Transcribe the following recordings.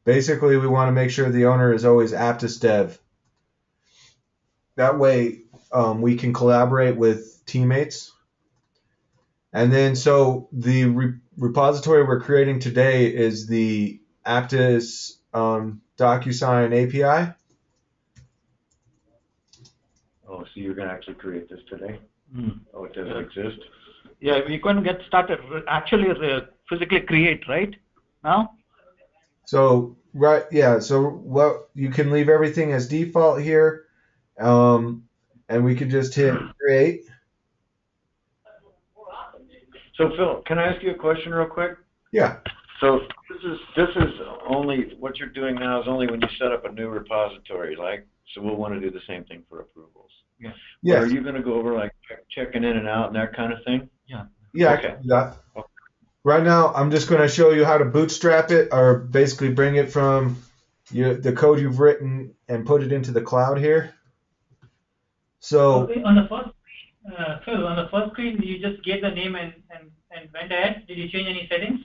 Basically, we want to make sure the owner is always aptus dev. That way, we can collaborate with teammates. And then, so the repository we're creating today is the Aptus DocuSign API. Oh, so you're going to actually create this today? Oh, it doesn't exist? Yeah, we can get started. Actually, physically create right now. So right, yeah. So what you can leave everything as default here, and we can just hit create. So Phil, can I ask you a question real quick? Yeah. So this is only what you're doing now is only when you set up a new repository, like so we'll want to do the same thing for approvals. Yeah. Yes. Are you going to go over like checking in and out and that kind of thing? Yeah. Yeah. Okay. I can do that. Okay. Right now, I'm just going to show you how to bootstrap it, or basically bring it from the code you've written and put it into the cloud here. So okay, on the first Phil, on the first screen, you just gave the name and went ahead. Did you change any settings?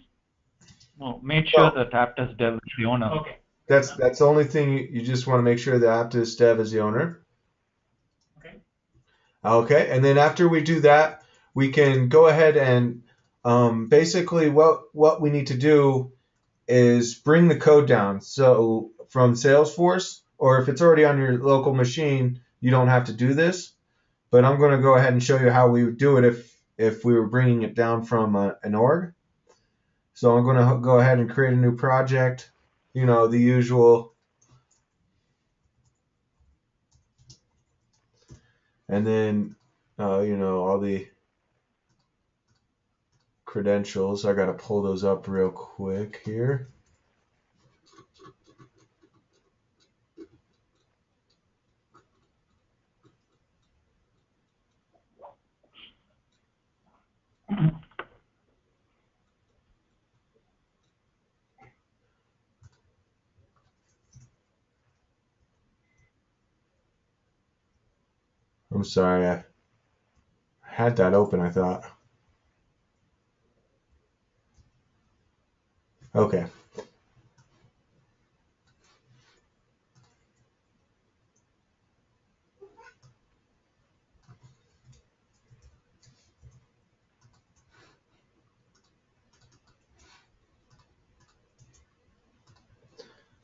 No, made sure that Aptus dev is the owner. Okay. That's the only thing you just want to make sure the Aptus dev is the owner. Okay. Okay, and then after we do that, we can go ahead and basically what we need to do is bring the code down. So from Salesforce, or if it's already on your local machine, you don't have to do this. But I'm going to go ahead and show you how we would do it if we were bringing it down from an org. So I'm going to go ahead and create a new project. You know, the usual. And then, you know, all the credentials. I got to pull those up real quick here. I'm sorry, I had that open, I thought. Okay.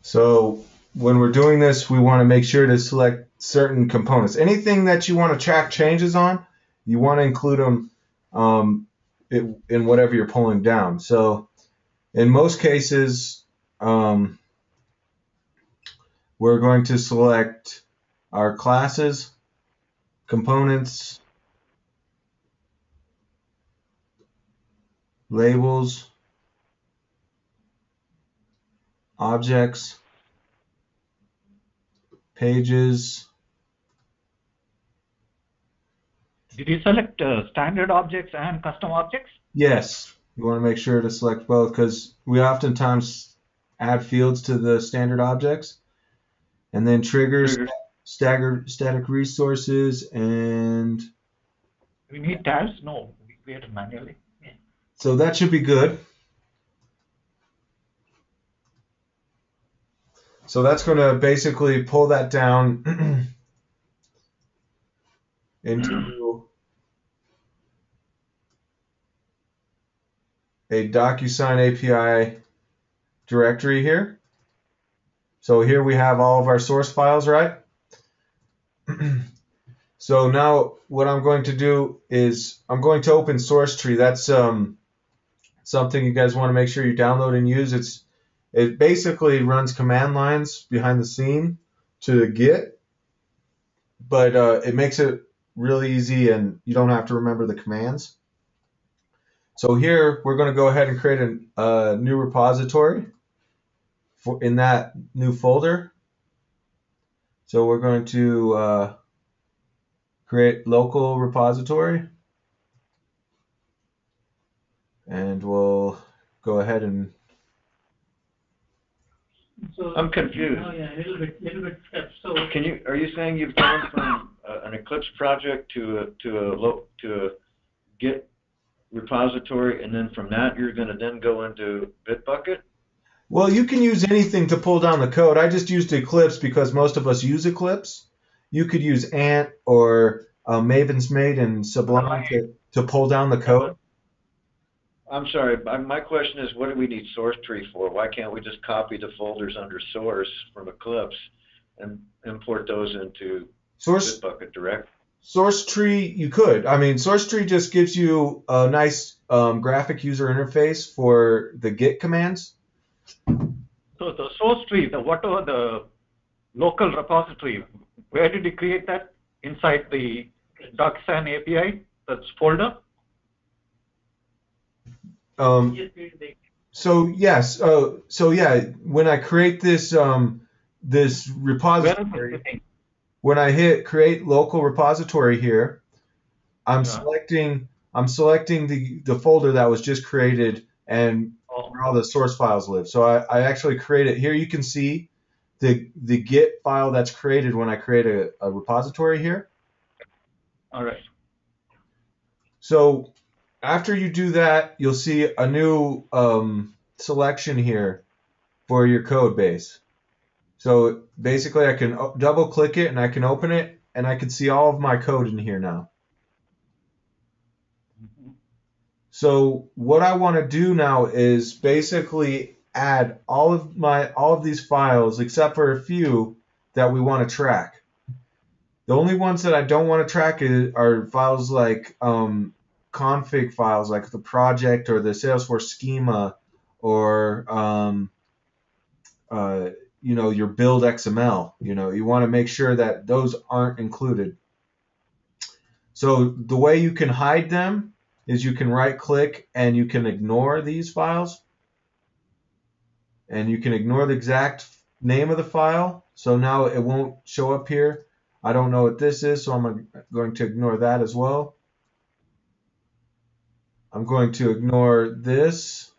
So when we're doing this, we want to make sure to select certain components. Anything that you want to track changes on, you want to include them in whatever you're pulling down. So in most cases, we're going to select our classes, components, labels, objects, pages. Did you select standard objects and custom objects? Yes, you want to make sure to select both because we oftentimes add fields to the standard objects. And then triggers, static resources, and We need tabs? No, we create it manually. Yeah. So that should be good. So that's going to basically pull that down into a DocuSign API directory here. So here we have all of our source files, right? So now what I'm going to do is I'm going to open source tree. That's something you guys want to make sure you download and use. It basically runs command lines behind the scene to Git, but it makes it really easy and you don't have to remember the commands. So here we're going to go ahead and create a new repository in that new folder. So we're going to create local repository, and we'll go ahead and. So, I'm confused. Oh yeah, a little bit steps. So Are you saying you've gone from an Eclipse project to a Git repository, and then from that you're going to then go into BitBucket? Well, you can use anything to pull down the code. I just used Eclipse because most of us use Eclipse. You could use Ant or Maven's Mate and Sublime to pull down the code. I'm sorry. My question is, what do we need source tree for? Why can't we just copy the folders under source from Eclipse and import those into BitBucket direct? Source tree, you could. I mean, source tree just gives you a nice graphic user interface for the Git commands. So the source tree, whatever the local repository, where did you create that? Inside the DocSign API, that's folder? So yes, so yeah, when I create this this repository, when I hit create local repository here, I'm selecting the folder that was just created and where all the source files live. So I actually create it here. You can see the Git file that's created when I create a repository here. All right. So after you do that, you'll see a new selection here for your code base. So basically I can double click it and I can open it and I can see all of my code in here now. So what I want to do now is basically add all of these files except for a few that we want to track. The only ones that I don't want to track are files like config files, like the project or the Salesforce schema, or your build XML. You want to make sure that those aren't included. So the way you can hide them is you can right click and you can ignore these files, and you can ignore the exact name of the file. So now it won't show up here. I don't know what this is, so I'm going to ignore that as well. I'm going to ignore this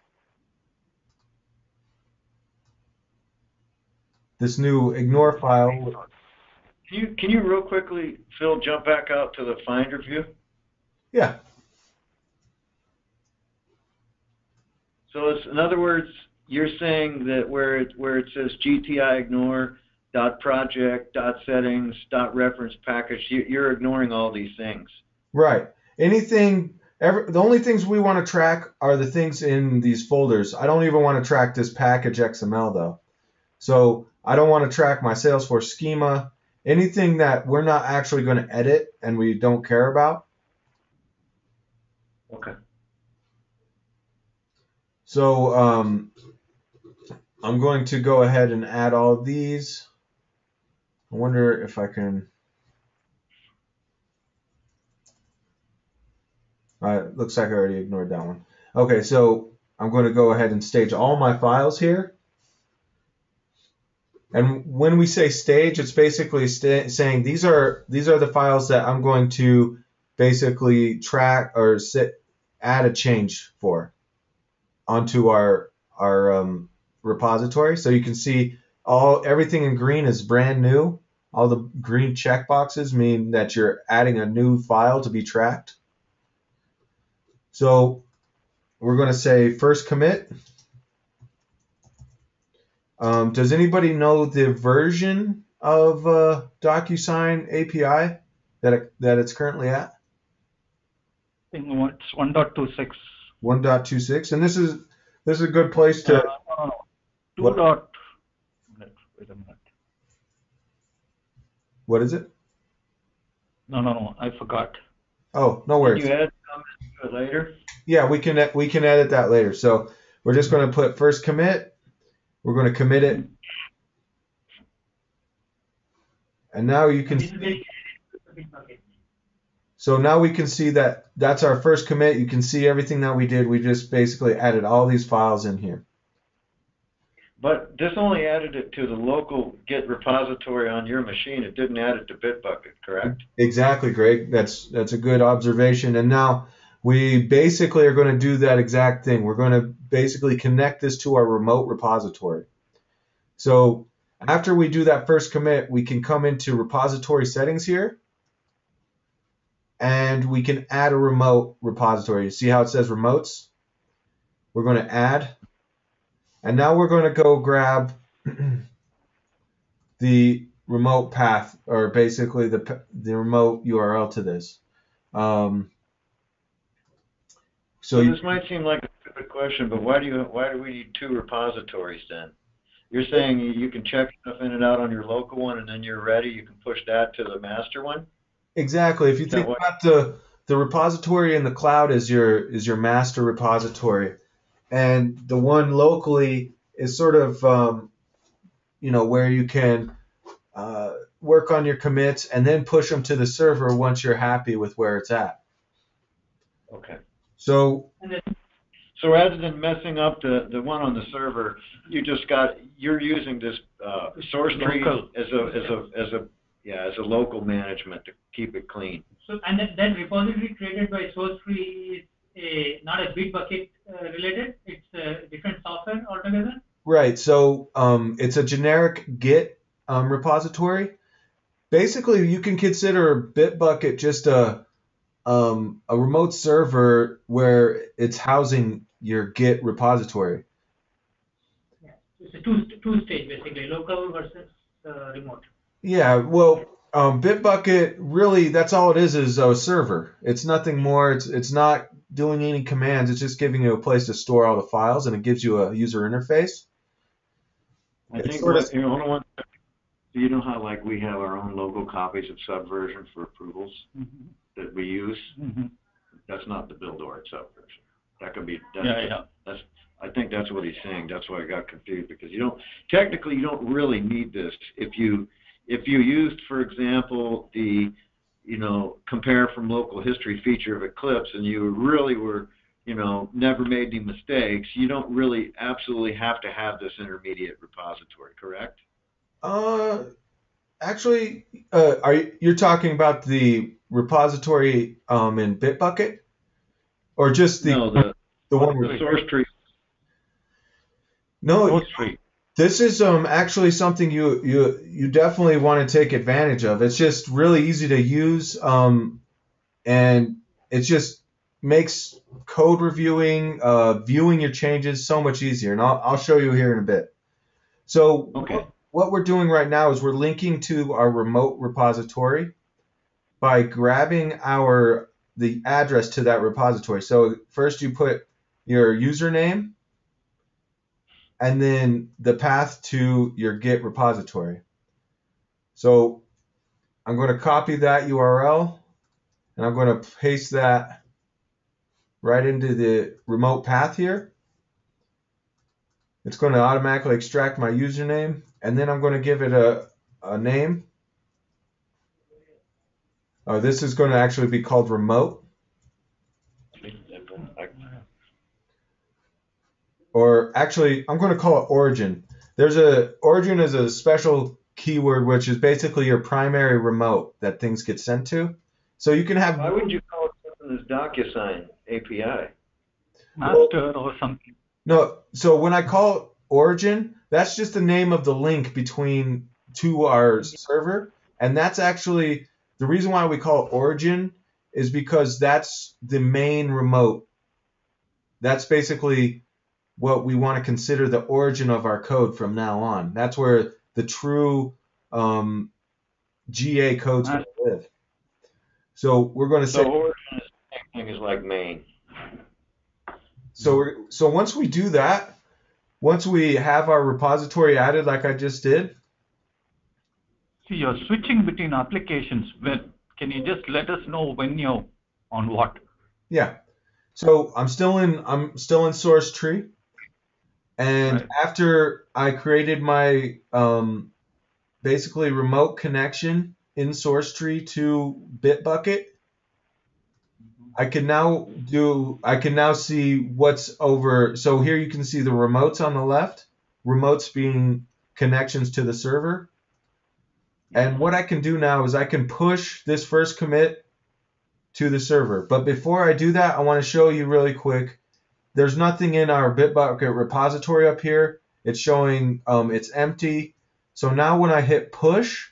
new ignore file. Can you real quickly, Phil, jump back out to the Finder view? Yeah. So in other words, you're saying that where it says GTI ignore .project .settings .reference package, you're ignoring all these things. Right. The only things we want to track are the things in these folders. I don't even want to track this package XML though. So I don't want to track my Salesforce schema, anything that we're not actually going to edit and we don't care about. Okay. So I'm going to go ahead and add all of these. I wonder if I can. Looks like I already ignored that one. Okay, so I'm going to go ahead and stage all my files here. And when we say stage, it's basically saying these are the files that I'm going to basically track or add a change for onto our repository. So you can see everything in green is brand new. All the green checkboxes mean that you're adding a new file to be tracked. So we're going to say first commit. Does anybody know the version of DocuSign API that it's currently at? I think it's 1.26. 1.26, and this is a good place to. No. 2. Wait a minute. What is it? No, I forgot. Oh, no worries. Can you add comments to it later? Yeah, we can edit that later. So we're just going to put first commit. We're going to commit it. And now you can see. So now we can see that that's our first commit. You can see everything that we did. We just basically added all these files in here. But this only added it to the local Git repository on your machine. It didn't add it to BitBucket, correct? Exactly, Greg. That's a good observation. And now we basically are going to do that exact thing. We're going to basically connect this to our remote repository. So after we do that first commit, we can come into repository settings here, and we can add a remote repository. See how it says remotes? We're going to add. And now we're going to go grab the remote path, or basically the remote URL to this. So this might seem like a stupid question, but why do we need two repositories then? You're saying you can check stuff in and out on your local one, and then you're ready, you can push that to the master one? Exactly. If you think about the repository in the cloud is your master repository, and the one locally is sort of where you can work on your commits and then push them to the server once you're happy with where it's at. Okay. So rather than messing up the one on the server, you're using this source tree as a local management to keep it clean. So and that repository created by source tree is not a BitBucket related. It's a different software altogether. Right. So it's a generic Git repository. Basically, you can consider BitBucket just a remote server where it's housing your Git repository. Yeah. It's a two-stage basically, local versus remote. Yeah. Well, BitBucket really that's all it is a server. It's nothing more. It's not doing any commands. It's just giving you a place to store all the files, and it gives you a user interface. I think hold on. You know how like we have our own local copies of Subversion for approvals that we use? That's not the build-or Subversion. That could be. I think that's what he's saying. That's why I got confused, because you don't really need this. If you used, for example, the compare from local history feature of Eclipse, and you really were never made any mistakes, you don't really absolutely have to have this intermediate repository, correct? Actually, you're talking about the repository in BitBucket, or just the one with the source tree? No, source tree. This is actually something you definitely want to take advantage of. It's just really easy to use, and it just makes code reviewing, viewing your changes so much easier. And I'll show you here in a bit. So what we're doing right now is we're linking to our remote repository by grabbing the address to that repository. So first you put your username and then the path to your Git repository. So I'm going to copy that URL and I'm going to paste that right into the remote path here. It's going to automatically extract my username, and then I'm going to give it a name. This is going to actually be called remote. Or actually, I'm going to call it origin. Origin is a special keyword, which is basically your primary remote that things get sent to. So you can have. Why would you call it something as DocuSign API? Master or something. No, so when I call it origin, that's just the name of the link to our server, and that's actually the reason why we call it origin is because that's the main remote. That's basically what we want to consider the origin of our code from now on. That's where the true GA code's going to live. So we're going to say origin is the same thing as like main. So once we do that, once we have our repository added like I just did. See, you're switching between applications. Can you just let us know when you're on what? Yeah. So I'm still in source tree. And after I created my basically remote connection in source tree to BitBucket, I can now see what's over. So here you can see the remotes on the left, remotes being connections to the server. And what I can do now is I can push this first commit to the server. But before I do that, I want to show you really quick. There's nothing in our BitBucket repository up here. It's showing it's empty. So now when I hit push,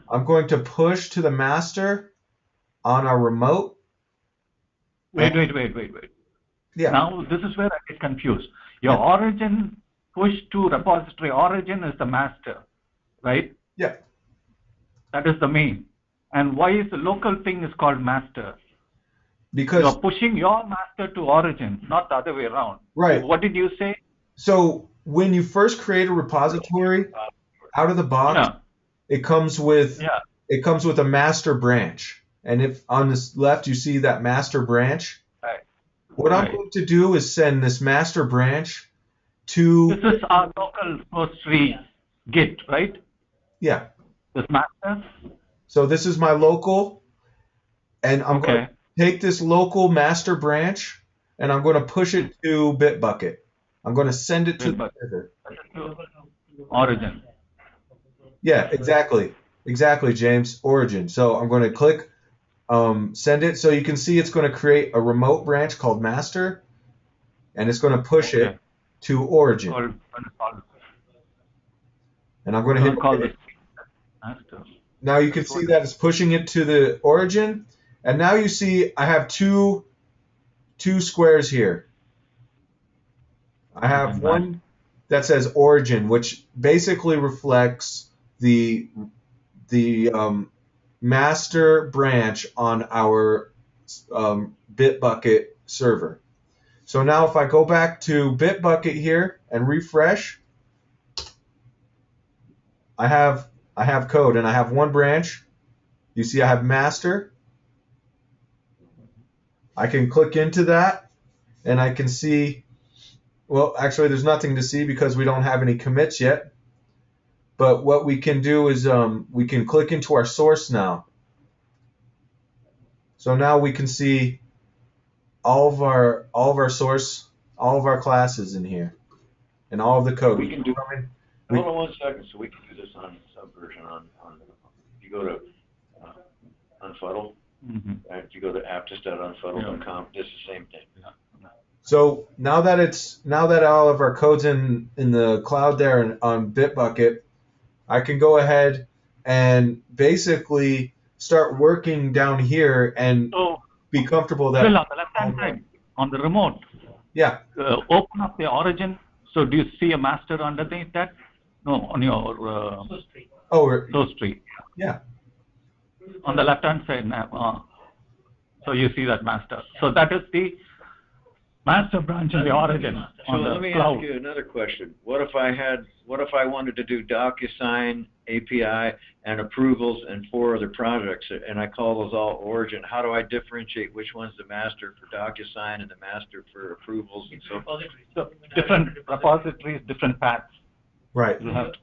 I'm going to push to the master on our remote. Wait. Yeah. Now this is where I get confused. Your origin push to repository origin is the master, right? Yeah. That is the main. And why is the local thing is called master? Because You're pushing your master to origin, not the other way around. right. So what did you say? So when you first create a repository out of the box, Yeah. it comes with Yeah. a master branch. And if on this left you see that master branch, Right. what I'm Right. going to do is send this master branch to This is our local source tree Git, right? yeah. This master. So this is my local, and I'm going Okay. to take this local master branch and I'm going to push it to BitBucket. I'm going to send it to the server. Origin. Yeah, exactly. Exactly, James. Origin. So I'm going to click send it. So you can see it's going to create a remote branch called master, and it's going to push it to origin. And I'm going to hit call OK. this master. Now you can see that it's pushing it to the origin. And now you see I have two squares here. I have one that says origin, which basically reflects the master branch on our BitBucket server. So now if I go back to BitBucket here and refresh, I have code and I have one branch. You see I have master. I can click into that and I can see, well, actually there's nothing to see because we don't have any commits yet. But what we can do is we can click into our source now. So now we can see all of our source, all of our classes in here, and all of the code. We can do. Hold on 1 second, so we can do this on Subversion on. If you go to Unfuddle, if you go to aptus.unfuddle.com, it's the same thing. Yeah. So now that all of our code's in the cloud there and on BitBucket, I can go ahead and basically start working down here and be comfortable that. Still on the left-hand side, on the remote. Yeah. Open up the origin. So do you see a master underneath that? No, on your source tree. Source tree. Yeah. On the left-hand side now. So you see that master. So that is the master branch in the origin. So let me ask you another question. What if I wanted to do DocuSign, API, and approvals and 4 other projects, and I call those all origin? How do I differentiate which one's the master for DocuSign and the master for approvals and so forth? So different repositories, different paths. Right. You have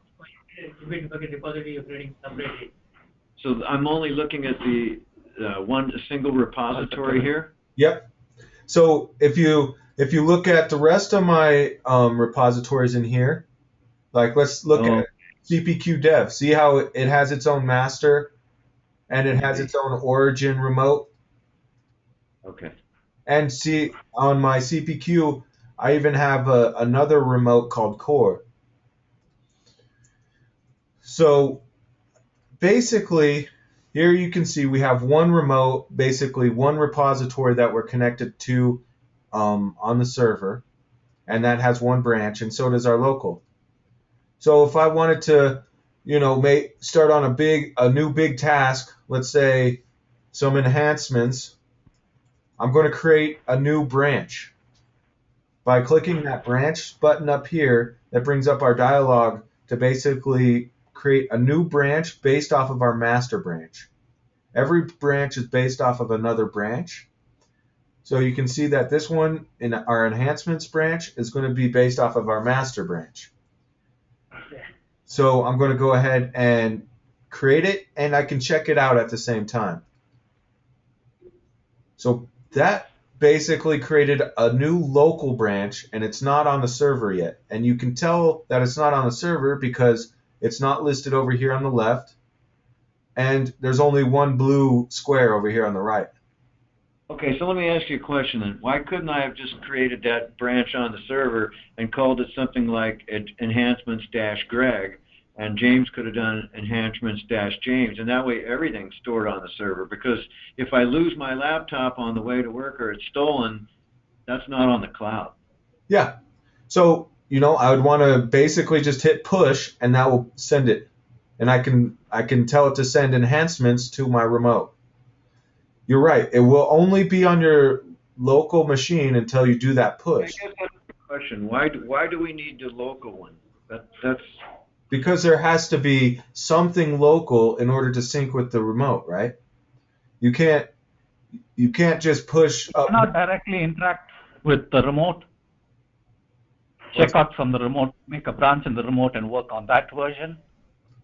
BitBucket repository you're creating separately. So I'm only looking at the single repository here? Yep. So if you look at the rest of my repositories in here, like let's look at CPQ dev. See how it has its own master and it has its own origin remote? Okay. And see on my CPQ, I even have another remote called core. So basically, here you can see we have one remote, basically one repository that we're connected to on the server, and that has one branch, and so does our local. So if I wanted to, start on a new big task, let's say some enhancements, I'm going to create a new branch. By clicking that branch button up here, that brings up our dialog to basically create a new branch based off of our master branch. Every branch is based off of another branch. So you can see that this one in our enhancements branch is going to be based off of our master branch. So I'm going to go ahead and create it, and I can check it out at the same time. So that basically created a new local branch, and it's not on the server yet. And you can tell that it's not on the server because it's not listed over here on the left, and there's only one blue square over here on the right. Okay, so let me ask you a question then. Why couldn't I have just created that branch on the server and called it something like enhancements-greg, and James could have done enhancements-James, and that way everything's stored on the server? Because if I lose my laptop on the way to work or it's stolen, that's not on the cloud. Yeah. So, I would want to basically just hit push and that will send it. And I can tell it to send enhancements to my remote. You're right. It will only be on your local machine until you do that I push. guess that's the question. Why do we need the local one? That's Because there has to be something local in order to sync with the remote, right? You can't just push You up. cannot directly interact with the remote, check out from the remote, make a branch in the remote and work on that version.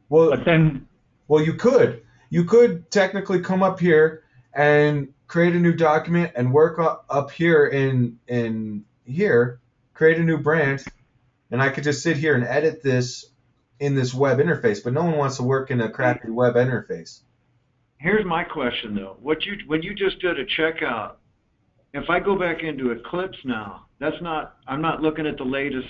Well, But then, you could. You could technically come up here and create a new document and work up here in here, create a new branch, and I could just sit here and edit this in this web interface. But no one wants to work in a crappy web interface. Here's my question though. When you just did a checkout, if I go back into Eclipse now, I'm not looking at the latest.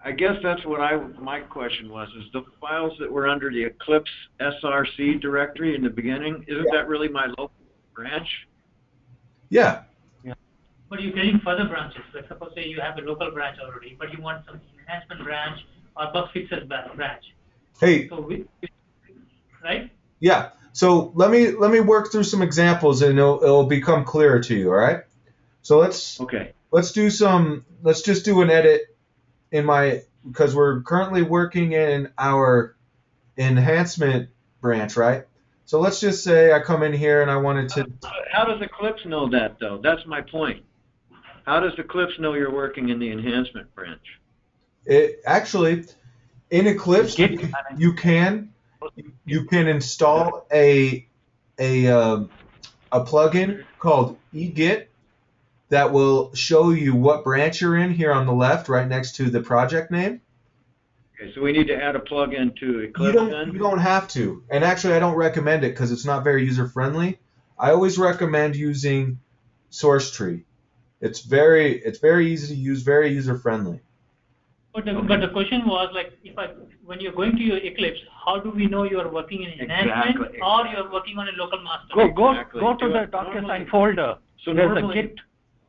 I guess that's what my question was, is the files that were under the Eclipse SRC directory in the beginning, isn't that really my local branch? Yeah. But you're getting further branches. Like suppose say you have a local branch already, but you want some enhancement branch or bug fixes branch. Hey. So right? Yeah. So let me work through some examples and it'll become clearer to you. All right. So let's just do an edit because we're currently working in our enhancement branch, right? So let's just say I come in here and I wanted to. How does Eclipse know that though? That's my point. How does Eclipse know you're working in the enhancement branch? It actually in Eclipse you can install a plugin called eGit that will show you what branch you're in here on the left, right next to the project name. Okay, so we need to add a plugin to Eclipse then? You don't have to. And actually, I don't recommend it because it's not very user-friendly. I always recommend using SourceTree. It's very easy to use, very user-friendly. But the question was like, when you're going to your Eclipse, how do we know you are working in enhancement or you're working on a local master? Go to the DocuSign folder. So there's a Git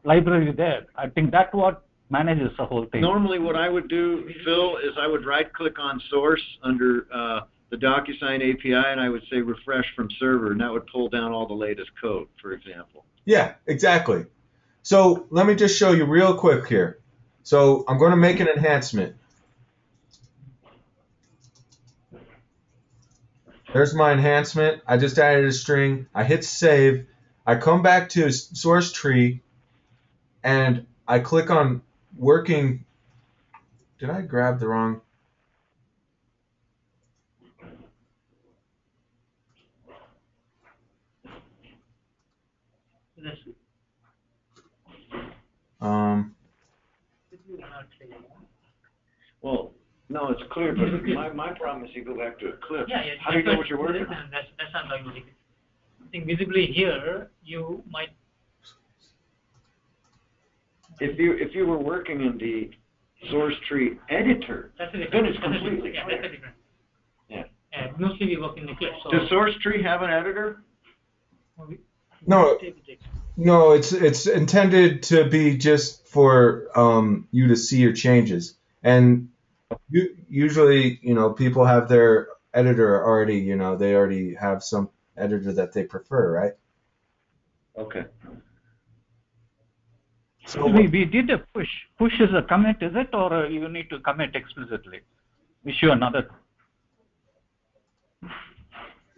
library there. I think that's what manages the whole thing. Normally what I would do, Phil, is I would right-click on source under the DocuSign API and I would say refresh from server, and that would pull down all the latest code, for example. Yeah, exactly. So let me just show you real quick here. So I'm going to make an enhancement. There's my enhancement. I just added a string. I hit save. I come back to SourceTree and I click on working. Did I grab the wrong? Well, no, it's clear, but my problem is you go back to Eclipse. Yeah. How do you know what you're working on? That's not going to be. I think visibly here you might. If you were working in the SourceTree editor, then it's completely clear. That's different. Yeah. Mostly we work in Eclipse. So does SourceTree have an editor? No, it's intended to be just for you to see your changes. And usually, people have their editor already, they already have some editor that they prefer, right? Okay. So we did a push. Push is a commit, is it? Or you need to commit explicitly? Issue another.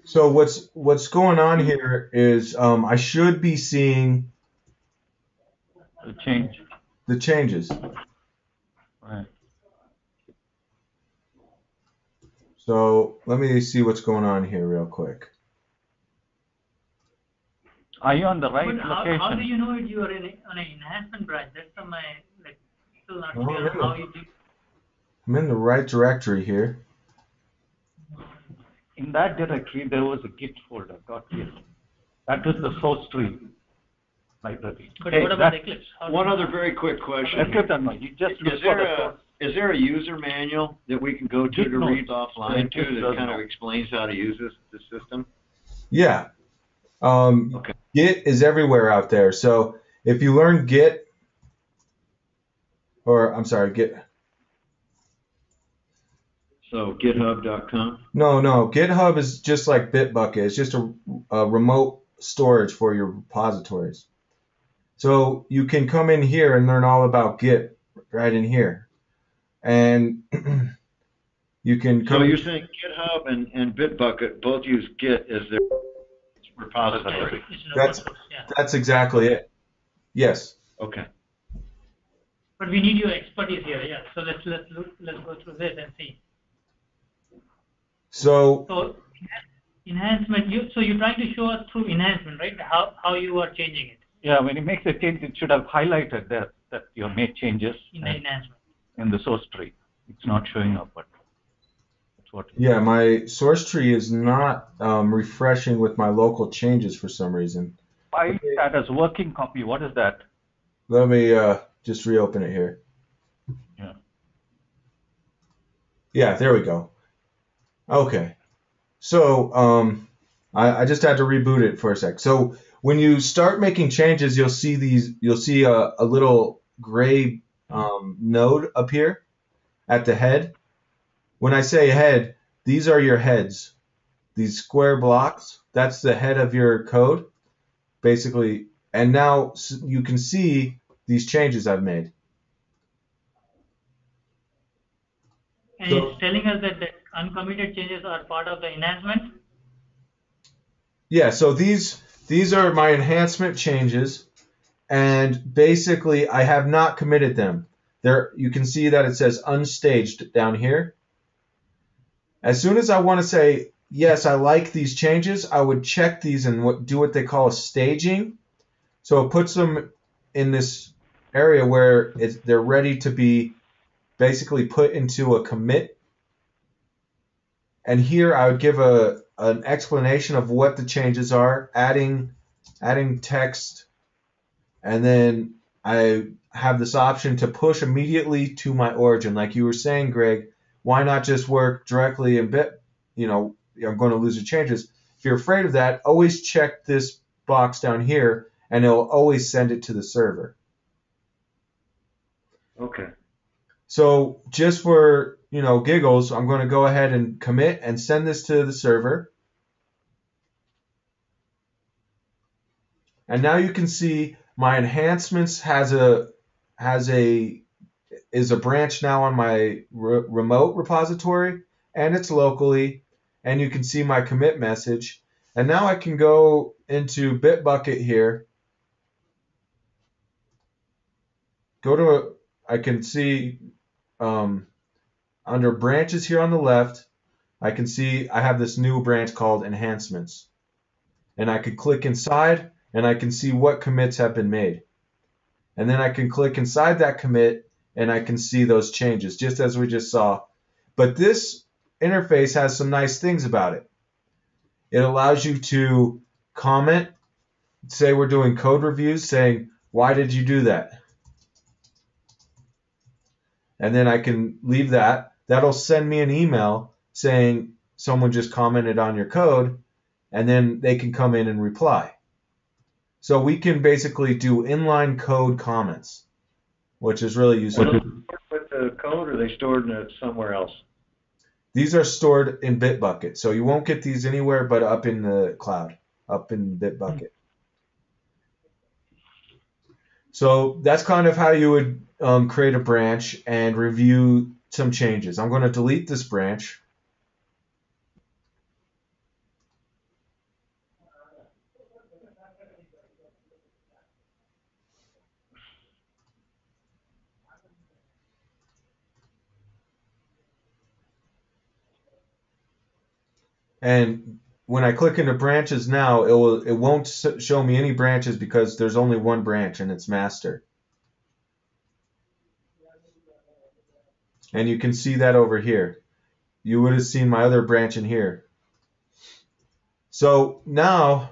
So what's going on here is I should be seeing the changes. Right. So let me see what's going on here real quick. Are you on the right location? How do you know you are on an enhancement branch? That's still not clear how you do. I'm in the right directory here. In that directory, there was a Git folder, .git. That was the SourceTree library. But what about Eclipse? One other very quick question. Eclipse, no, you just look for the source. Is there a user manual that we can go to read offline that kind of explains how to use this system? Yeah. Okay. Git is everywhere out there. So if you learn Git, or I'm sorry, So GitHub.com. no, GitHub is just like BitBucket. It's just a remote storage for your repositories. So you can come in here and learn all about Git right in here. And you can So come. you're saying GitHub and BitBucket both use Git as their repository. It's an open That's source, yeah. that's exactly it. Yes. Okay. But we need your expertise here, yeah. So let's go through this and see. So Enhancement. So you're trying to show us through enhancement, right? How you are changing it. Yeah, when you make the change, it should have highlighted that you have made changes in the enhancement. In the source tree. It's not showing up, but that's what. Yeah, my source tree is not refreshing with my local changes for some reason. File status working copy. What is that? Let me just reopen it here. Yeah. Yeah, there we go. Okay. So I just had to reboot it for a sec. So when you start making changes, you'll see a little gray node up here at the head. When I say head, these are your heads. These square blocks, that's the head of your code, basically. And now you can see these changes I've made. And it's telling us that the uncommitted changes are part of the enhancement? Yeah, so these are my enhancement changes, and basically I have not committed them. There, you can see that it says unstaged down here. As soon as I want to say, yes, I like these changes, I would check these and do what they call a staging. So it puts them in this area where they're ready to be basically put into a commit. And here I would give an explanation of what the changes are, adding text, and then I have this option to push immediately to my origin. Like you were saying, Greg, why not just work directly in I'm going to lose the changes. If you're afraid of that, always check this box down here, and it'll always send it to the server. Okay. So just for, giggles, I'm going to go ahead and commit and send this to the server. And now you can see my enhancements is a branch now on my remote repository, and it's locally, and you can see my commit message. And now I can go into BitBucket here. I can see under branches here on the left, I can see I have this new branch called enhancements. And I could click inside, and I can see what commits have been made. And then I can click inside that commit, and I can see those changes, just as we just saw. But this interface has some nice things about it. It allows you to comment, say we're doing code reviews, saying, why did you do that? And then I can leave that. That'll send me an email saying someone just commented on your code, and then they can come in and reply. So we can basically do inline code comments, which is really useful. Are those with the code, or are they stored somewhere else? These are stored in BitBucket, so you won't get these anywhere but up in the cloud, up in BitBucket. So that's kind of how you would create a branch and review some changes. I'm going to delete this branch. And when I click into branches now, it won't show me any branches because there's only one branch and it's master. And you can see that over here. You would have seen my other branch in here. So now,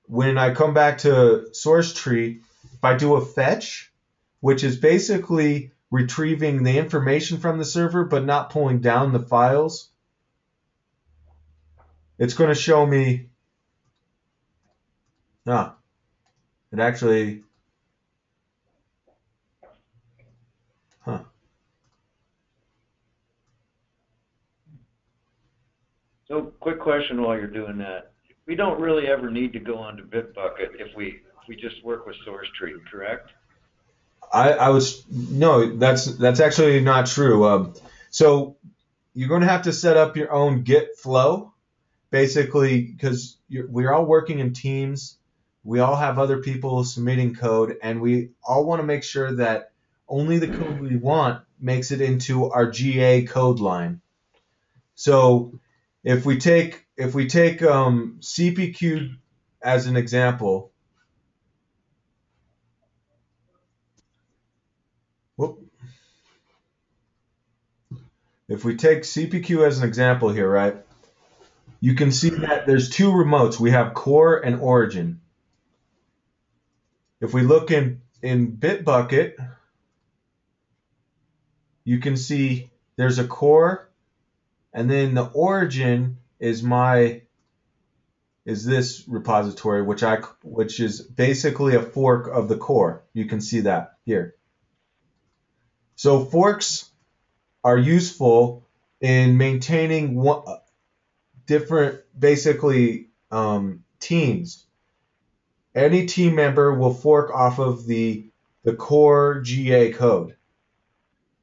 when I come back to source tree, if I do a fetch, which is basically retrieving the information from the server but not pulling down the files, it's going to show me, it actually, So, quick question while you're doing that. We don't really ever need to go onto BitBucket if we just work with SourceTree, correct? No, that's actually not true. So you're going to have to set up your own Git flow, basically, because we're all working in teams. We all have other people submitting code, and we all want to make sure that only the code we want makes it into our GA code line. So if we take CPQ as an example, whoop, if we take CPQ as an example here, right? You can see that there's two remotes. We have core and origin. If we look in BitBucket, you can see there's a core, and then the origin is this repository, which is basically a fork of the core. You can see that here. So forks are useful in maintaining different, basically, teams. Any team member will fork off of the core GA code.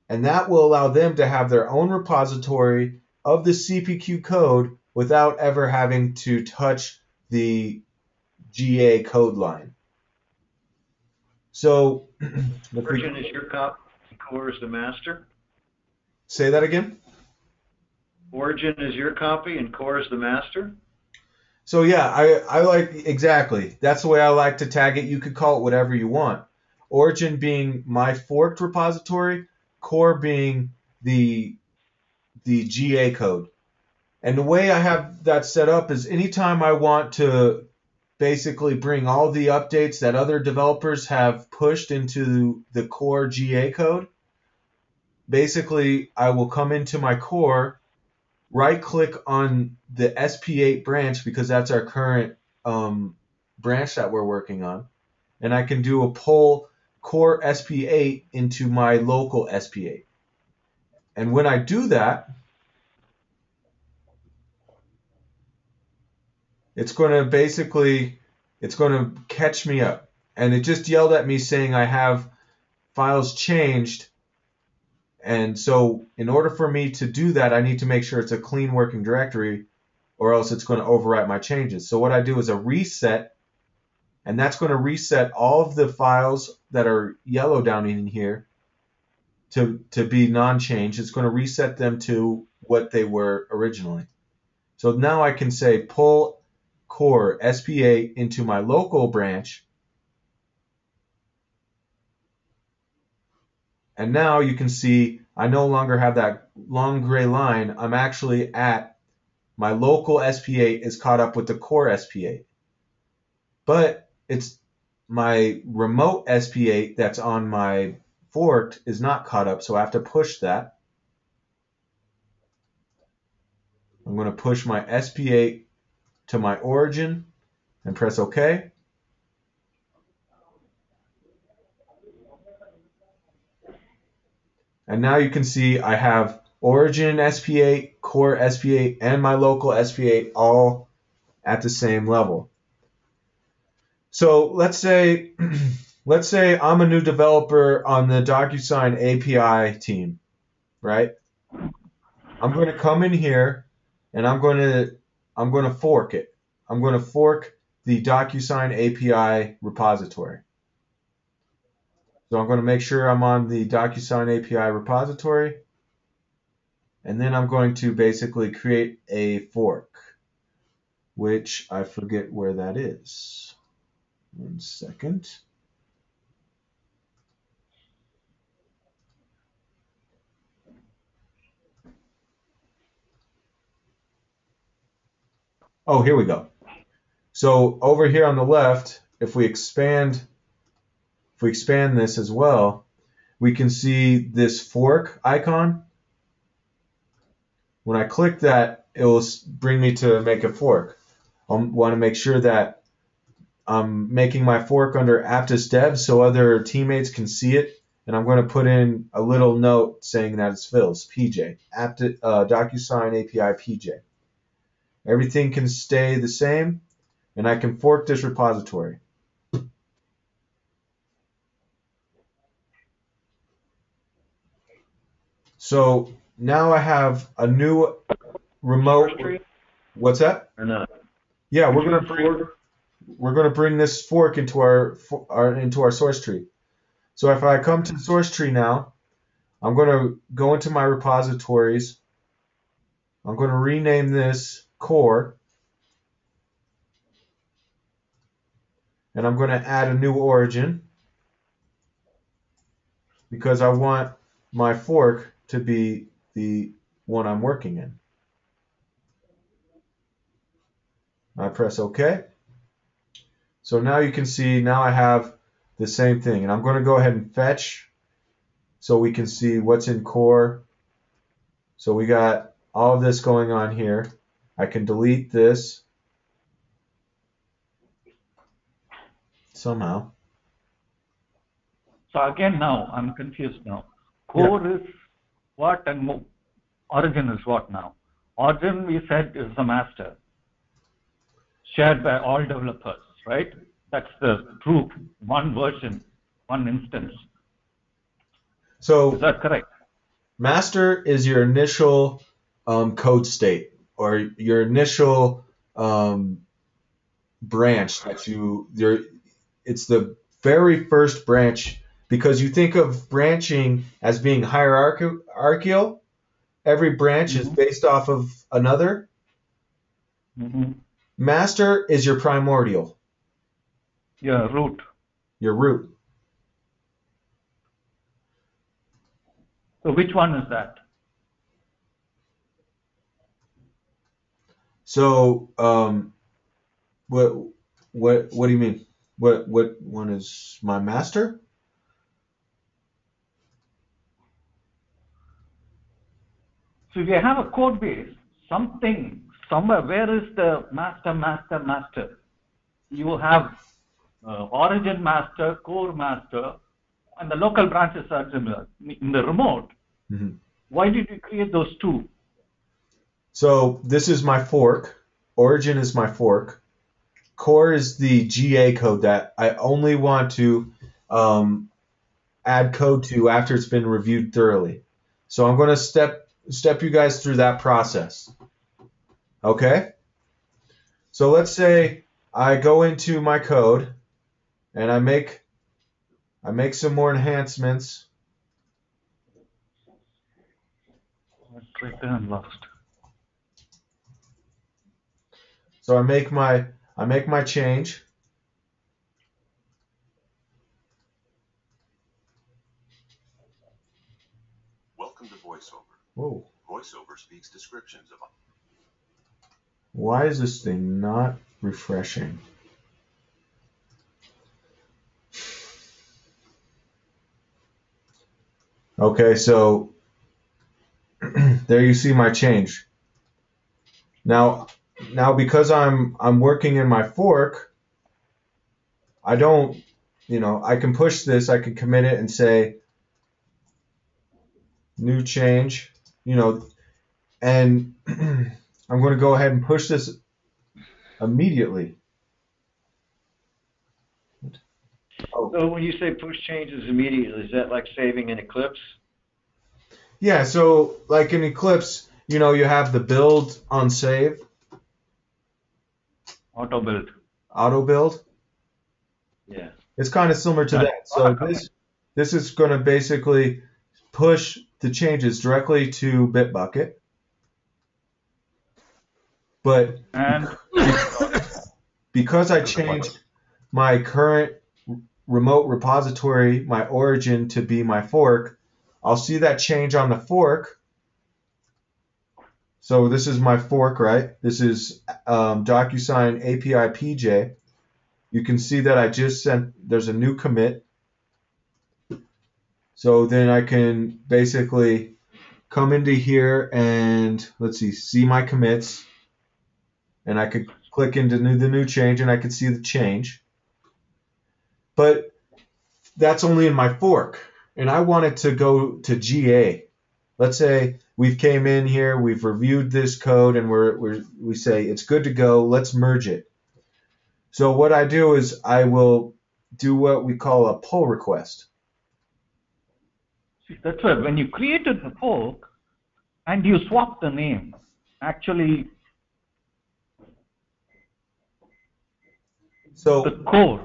And that will allow them to have their own repository of the CPQ code without ever having to touch the GA code line. So, Origin is your copy, and core is the master? Say that again? Origin is your copy, and core is the master? So yeah, I like, exactly. That's the way I like to tag it. You could call it whatever you want. Origin being my forked repository, core being the GA code. And the way I have that set up is anytime I want to basically bring all the updates that other developers have pushed into the core GA code, basically I will come into my core, right click on the SP8 branch because that's our current branch that we're working on, and I can do a pull core SP8 into my local SP8. And when I do that, it's going to catch me up. And it just yelled at me saying I have files changed. And so in order for me to do that, I need to make sure it's a clean working directory, or else it's going to overwrite my changes. So what I do is a reset, and that's going to reset all of the files that are yellow down in here to be non-changed. It's going to reset them to what they were originally. So now I can say pull core SP8 into my local branch. And now you can see I no longer have that long gray line. I'm actually at my local SP8 is caught up with the core SP8. But it's my remote SP8 that's on my forked is not caught up, so I have to push that. I'm going to push my SP8 to my origin and press OK. And now you can see I have origin SP8, core SP8, and my local SP8 all at the same level. So let's say I'm a new developer on the DocuSign API team, right? I'm going to come in here and I'm going to fork it. I'm going to fork the DocuSign API repository. So I'm going to make sure I'm on the DocuSign API repository, and then I'm going to basically create a fork, which I forget where that is. 1 second. Oh, here we go. So over here on the left, if we expand this as well, we can see this fork icon. When I click that, it will bring me to make a fork. I want to make sure that I'm making my fork under Aptus Dev so other teammates can see it. And I'm going to put in a little note saying that it's Phil's, PJ, DocuSign API PJ. Everything can stay the same, and I can fork this repository. So now I have a new remote. What's that? Or not? Yeah, we're gonna bring this fork into our source tree. So if I come to the source tree now, I'm gonna go into my repositories. I'm gonna rename this core, and I'm gonna add a new origin because I want my fork to be the one I'm working in. I press OK. So now you can see, now I have the same thing. And I'm going to go ahead and fetch so we can see what's in core. So we got all of this going on here. I can delete this somehow. So again, now I'm confused now. Core is what and origin is what now? Origin, we said, is the master, shared by all developers, right? That's the true one version, one instance. So is that correct? Master is your initial code state, or your initial branch that it's the very first branch, because you think of branching as being hierarchical. Every branch is based off of another. Master is your primordial. Your root. Your root. So which one is that? So what do you mean? What one is my master? So if you have a code base, somewhere, where is the master? You will have origin master, core master, and the local branches are similar. In the remote, why did you create those two? So this is my fork. Origin is my fork. Core is the GA code that I only want to add code to after it's been reviewed thoroughly. So I'm going to step you guys through that process. Okay? So let's say I go into my code and I make some more enhancements. Right there and lost. So I make my change. Welcome to VoiceOver. Whoa. VoiceOver speaks descriptions of. Why is this thing not refreshing? Okay, so there you see my change. Now because I'm working in my fork, I don't, I can push this, I can commit it and say new change, and I'm going to go ahead and push this immediately. So when you say push changes immediately, is that like saving in Eclipse? Yeah, so like in Eclipse, you have the build on save. Auto build. Yeah. It's kind of similar to that. So this is going to basically push the changes directly to BitBucket. But because I changed my current remote repository, my origin, to be my fork, I'll see that change on the fork. So this is my fork, right? This is DocuSign API PJ. You can see that I just there's a new commit. So then I can basically come into here and see my commits. And I could click into the new change and I could see the change. But that's only in my fork. And I want it to go to GA. Let's say we've came in here, we've reviewed this code, and we say it's good to go. Let's merge it. So what I do is I will do what we call a pull request. That's right. When you created the fork and you swap the name, actually, So the core.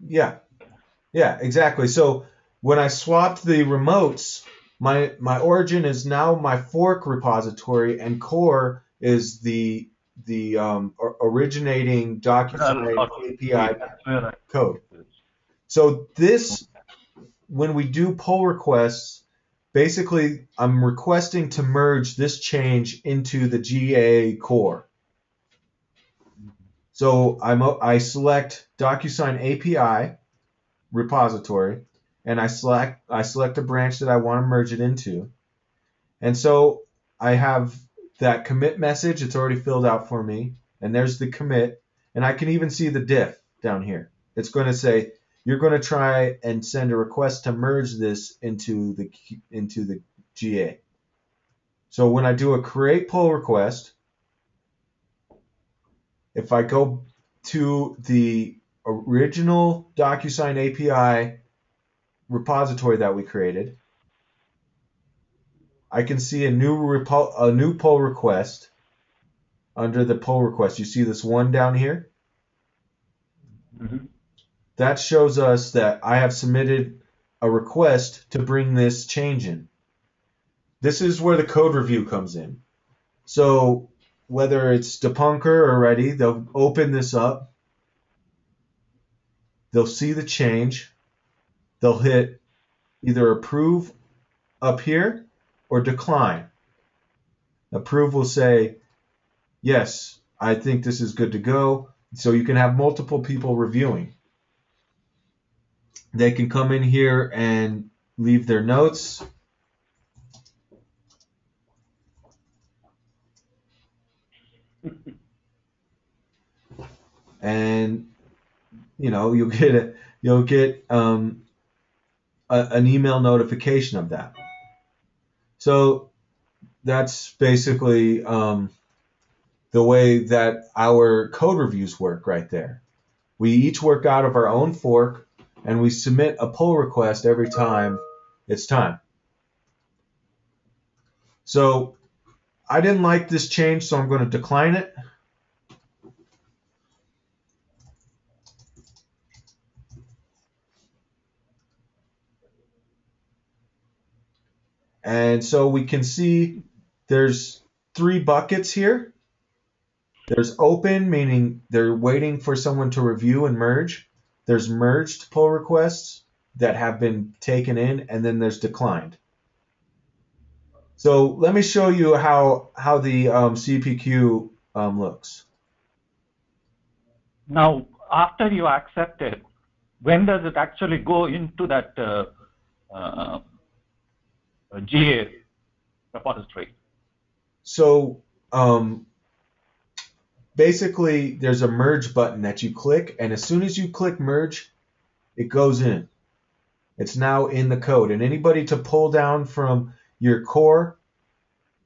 yeah, exactly. So when I swapped the remotes, my origin is now my fork repository, and core is the originating DocuSign API code. So this, when we do pull requests, basically I'm requesting to merge this change into the GA core. So I select DocuSign API repository, and I select a branch that I want to merge it into. And so I have that commit message. It's already filled out for me, and there's the commit, and I can even see the diff down here. It's going to say you're going to try and send a request to merge this into the GA. So when I do a create pull request, if I go to the original DocuSign API repository that we created, I can see a new pull request under the pull request. You see this one down here? Mm-hmm. That shows us that I have submitted a request to bring this change in. This is where the code review comes in. So whether it's Depunker or Ready, they'll open this up. They'll see the change. They'll hit either approve up here or decline. Approve will say, yes, I think this is good to go. So you can have multiple people reviewing. They can come in here and leave their notes. And you'll get an email notification of that. So that's basically the way that our code reviews work right there. We each work out of our own fork, and we submit a pull request every time it's time. So I didn't like this change, so I'm going to decline it. And so we can see there's 3 buckets here. There's open, meaning they're waiting for someone to review and merge. There's merged pull requests that have been taken in, and then there's declined. So let me show you how the CPQ looks. Now, after you accept it, when does it actually go into that GA repository? So basically, there's a merge button that you click, and as soon as you click merge, it goes in. It's now in the code, and anybody to pull down from your core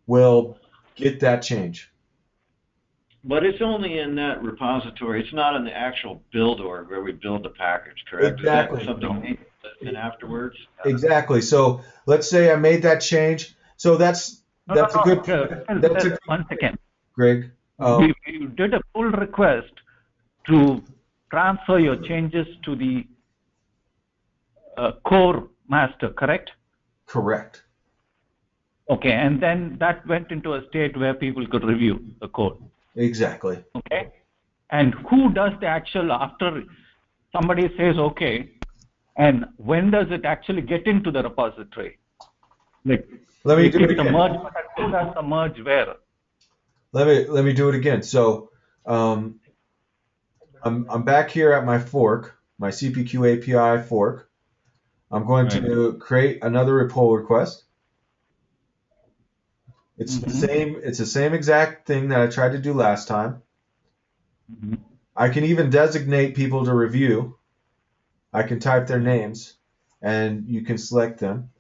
will get that change. But it's only in that repository. It's not in the actual build org where we build the package, correct? Exactly. Is that something and afterwards? Exactly. So let's say I made that change. So that's a good. 1 second. Greg. You did a pull request to transfer your changes to the core master, correct? Correct. Okay, and then that went into a state where people could review the code. Exactly. Okay, and who does the actual, after somebody says okay, and when does it actually get into the repository? Like, let me do it again. Who does the merge where? Let me do it again. So I'm back here at my fork, my CPQ API fork. I'm going to create another pull request. It's the same. It's the same exact thing that I tried to do last time. I can even designate people to review. I can type their names, and you can select them.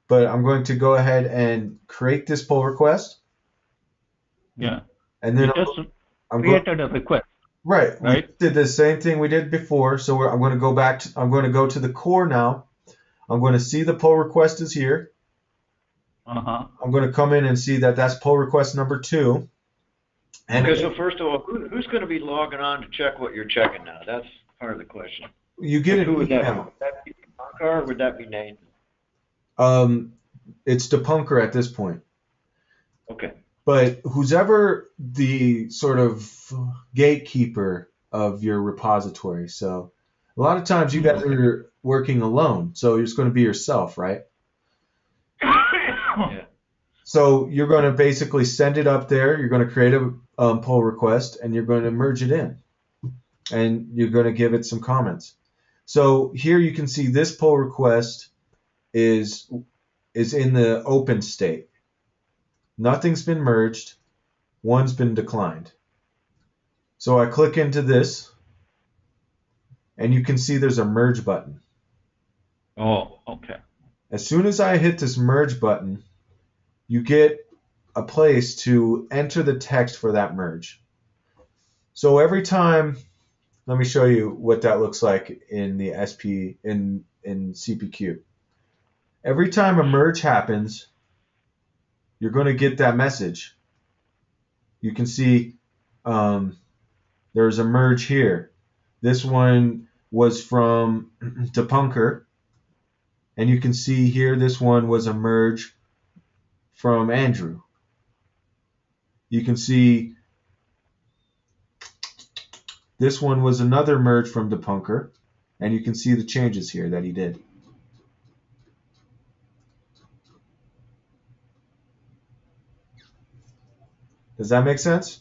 but I'm going to go ahead and create this pull request. Yeah. And then You just I'm created a request. right. We Right. did the same thing we did before. So I'm going to go back. I'm going to go to the core now. I'm going to see the pull request is here. Uh-huh. I'm going to come in and see that that's pull request number 2. And Okay, so first of all, who's going to be logging on to check what you're checking now? That's part of the question. you get Who an would that be? email. Would that be Pankar or would that be Nathan? It's Depunker at this point. Okay. But who's ever the sort of gatekeeper of your repository. So a lot of times you guys are working alone, so it's going to be yourself, right? Yeah. So you're going to basically send it up there. You're going to create a pull request, and you're going to merge it in, and you're going to give it some comments. So here you can see this pull request is in the open state. Nothing's been merged. One's been declined. So I click into this, and you can see there's a merge button. Oh, okay. As soon as I hit this merge button, you get a place to enter the text for that merge. So every time, let me show you what that looks like in the SP in CPQ. Every time a merge happens, you're going to get that message. You can see there's a merge here. This one was from Depunker, and you can see here this one was a merge from Andrew. You can see this one was another merge from Depunker, and you can see the changes here that he did. Does that make sense?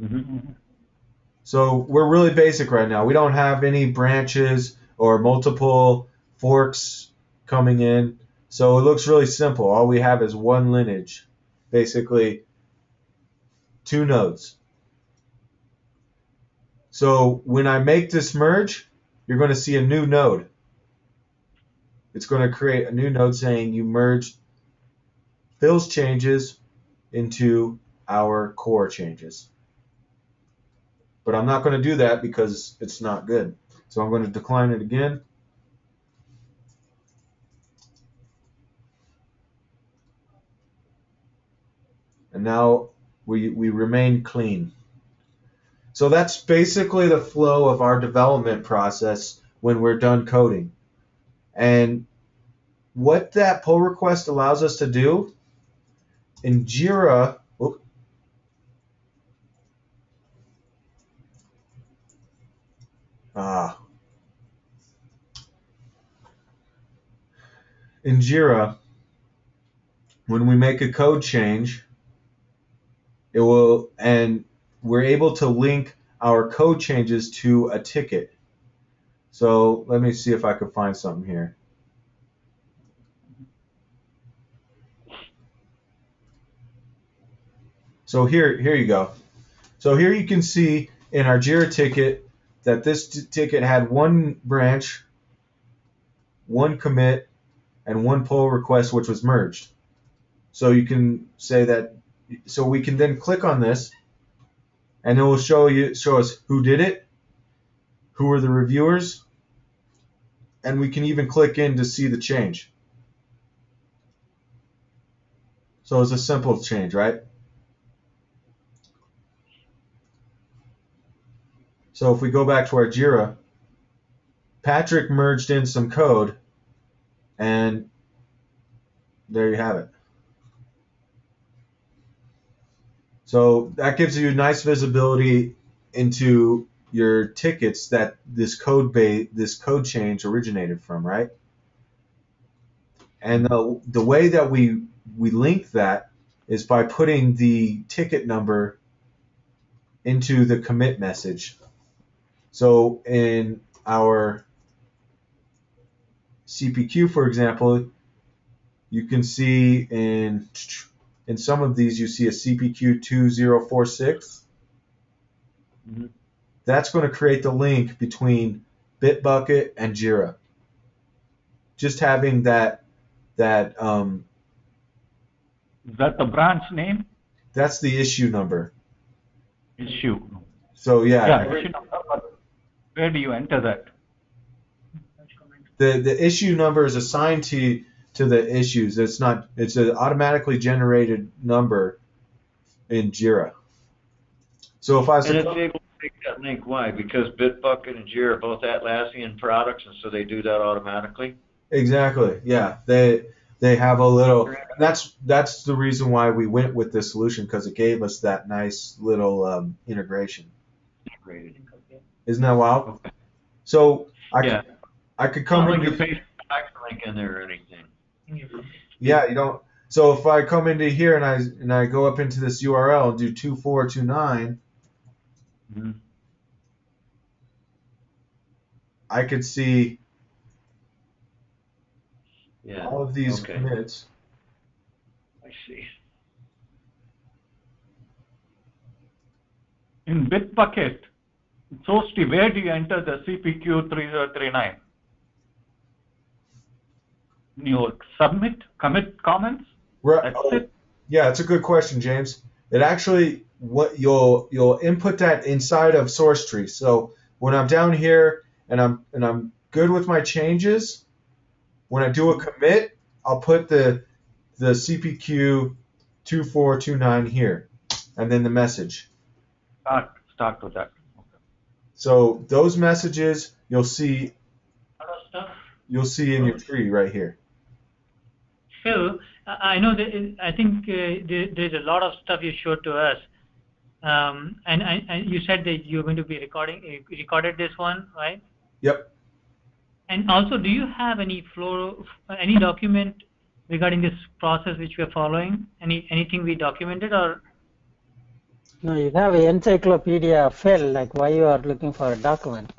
Mm-hmm. So we're really basic right now. We don't have any branches or multiple forks coming in. So it looks really simple. All we have is one lineage, basically 2 nodes. So when I make this merge, you're going to see a new node. It's going to create a new node saying you merged Phil's changes into our core changes. But I'm not going to do that because it's not good. So I'm going to decline it again. And now we remain clean. So that's basically the flow of our development process when we're done coding. And what that pull request allows us to do in Jira, in Jira, when we make a code change, it will, and we're able to link our code changes to a ticket. So let me see if I can find something here. So here you go. So here you can see in our Jira ticket that this ticket had 1 branch, 1 commit, and 1 pull request which was merged. So you can say that, so we can then click on this, and it will show us who did it, who were the reviewers, and we can even click in to see the change. So it's a simple change, right? So if we go back to our Jira, Patrick merged in some code, and there you have it. So that gives you nice visibility into your tickets that this code change originated from, right? And the way that we link that is by putting the ticket number into the commit message. So in our CPQ, for example, you can see in some of these you see a CPQ 2046. Mm-hmm. That's going to create the link between BitBucket and Jira. Just having that that Is that the branch name? that's the issue number. Issue. So Yeah, issue number. But where do you enter that? the issue number is assigned to the issues. It's an automatically generated number in Jira. So if I was And to it's able to make that link. Why? Because BitBucket and Jira are both Atlassian products, and so they do that automatically. exactly, yeah, they have a little. That's the reason why we went with this solution, because it gave us that nice little integration. Isn't that wild? Okay. So Yeah. I could come Not in. like you paste a link in there or anything. Yeah, you don't. So if I come into here and I go up into this URL and do 2429, Mm-hmm. I could see Yeah. all of these Okay. commits. I see. In BitBucket, Sosti, where do you enter the CPQ 3039? You submit, commit comments? Right. That's Oh, it? yeah, it's a good question, James. It actually what you'll input that inside of source tree. So when I'm down here and I'm good with my changes, when I do a commit, I'll put the CPQ 2429 here, and then the message. Start with that. Okay. So those messages you'll see lot of stuff. in your tree right here. Phil, I know that I think there's a lot of stuff you showed to us, and you said that you're going to be recorded this one, right? Yep. And also, do you have any any document regarding this process which we are following? Anything we documented or? No, you have an encyclopedia Phil, like why you are looking for a document.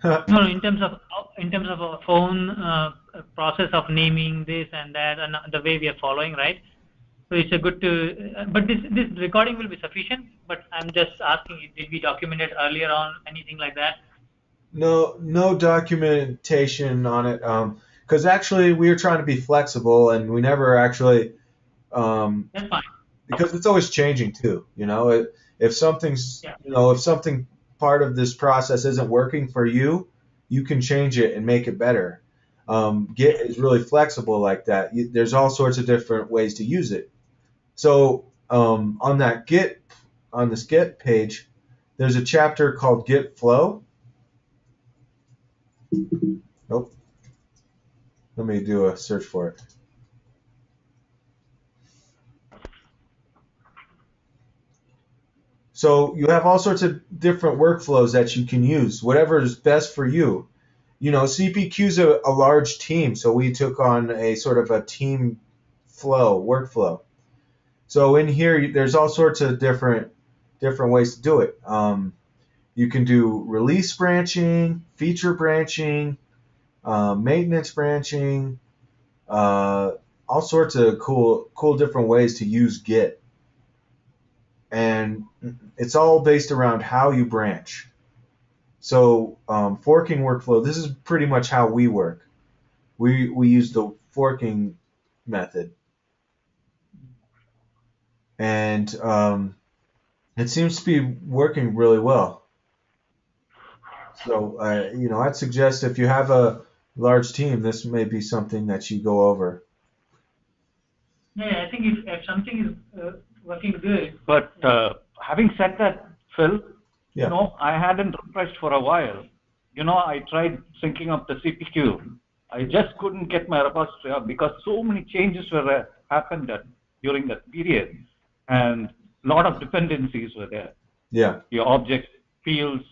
No, in terms of our own process of naming this and that, and the way we are following, right? So it's a good to, but this recording will be sufficient. But I'm just asking, did we document it earlier on, anything like that? No documentation on it. Because actually we were trying to be flexible, and we never actually. That's fine. Because it's always changing too. If something's if something part of this process isn't working for you, you can change it and make it better. Git is really flexible like that. There's all sorts of different ways to use it. So on this Git page, there's a chapter called Git Flow. Nope. Let me do a search for it. So you have all sorts of different workflows that you can use, whatever is best for you. CPQ is a large team, so we took on a sort of a team workflow. So in here, there's all sorts of different ways to do it. You can do release branching, feature branching, maintenance branching, all sorts of cool different ways to use Git. And it's all based around how you branch. So forking workflow, this is pretty much how we work. We use the forking method. And it seems to be working really well. So, I'd suggest if you have a large team, this may be something that you go over. Yeah, I think if something is working good. But having said that, Phil, Yeah. I hadn't refreshed for a while. I tried syncing up the CPQ. I just couldn't get my repository up because so many changes were happened during that period, and a lot of dependencies were there. Yeah. Your objects, fields,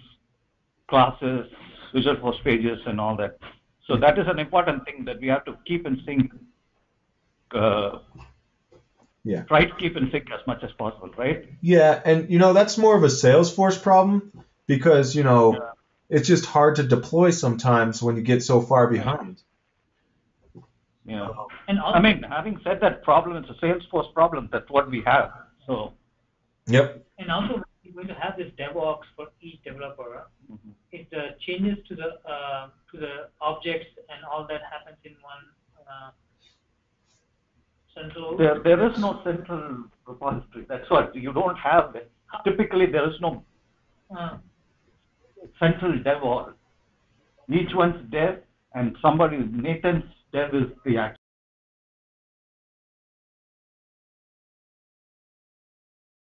classes, Visual Force pages, and all that. So that is an important thing that we have to keep in sync. Try to keep in sync as much as possible, right? Yeah, and that's more of a Salesforce problem because it's just hard to deploy sometimes when you get so far behind. Yeah. And also, having said that problem, it's a Salesforce problem. That's what we have. So. Yep. And also, we're going to have this DevOps for each developer. Mm-hmm. If the changes to the objects and all that happens in one Central. There is no central repository. That's what you don't have. Typically, there is no central dev org. Each one's dev, and Nathan's dev is the